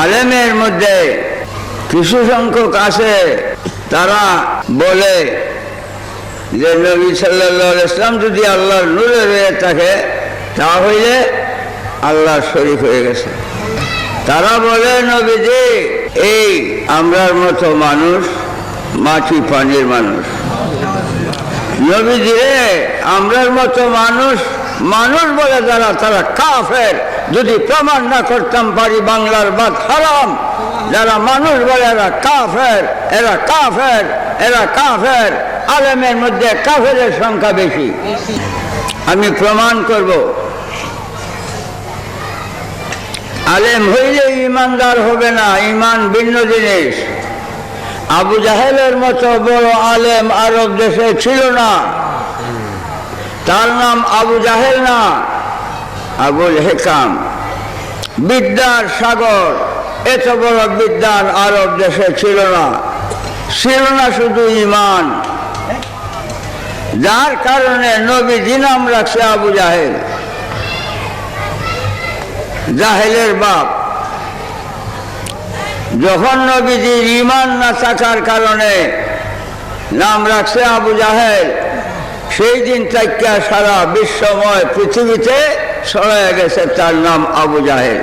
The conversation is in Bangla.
আলেমের মধ্যে কিছু সংখ্যক আছে, তারা বলে যে নবী সাল্লাল্লাহু আলাইহি ওয়াসাল্লাম যদি আল্লাহর নূরে রয়ে থাকে তাহলে আল্লাহর শরীক হয়ে গেছে। তারা বলে নবীজি এই আমরার মতো মানুষ, মাটি পানির মানুষ। নবীজি রে আমরার মতো মানুষ, মানুষ বলে যারা তারা কাফের। যদি প্রমাণ না করতাম পারি বাংলার বাদ হারাম, যারা মানুষ বলে এরা কাফের, এরা কাফের, এরা কাফের। আলেমের মধ্যে কাফেরের সংখ্যা বেশি, আমি প্রমাণ করব। আলেম হইলে ইমানদার হবে না, ইমান ভিন্ন জিনিস। আবু জাহেলের মতো বড় আলেম আরব দেশে ছিল না, তার নাম আবু জাহেল না, আবুল হেকাম। বিদ্যার সাগর, এত বড় বিদ্যার আরব দেশে ছিল না, ছিল না শুধু ইমান। যার কারণে নবীজি নাম রাখছে আবু জাহেল, জাহেলের বাপ। যখন নবীজির ইমান না থাকার কারণে নাম রাখছে আবু জাহেল, সেই দিন থেকে সারা বিশ্বময় পৃথিবীতে ছড়ায় গেছে তার নাম আবু জাহেল।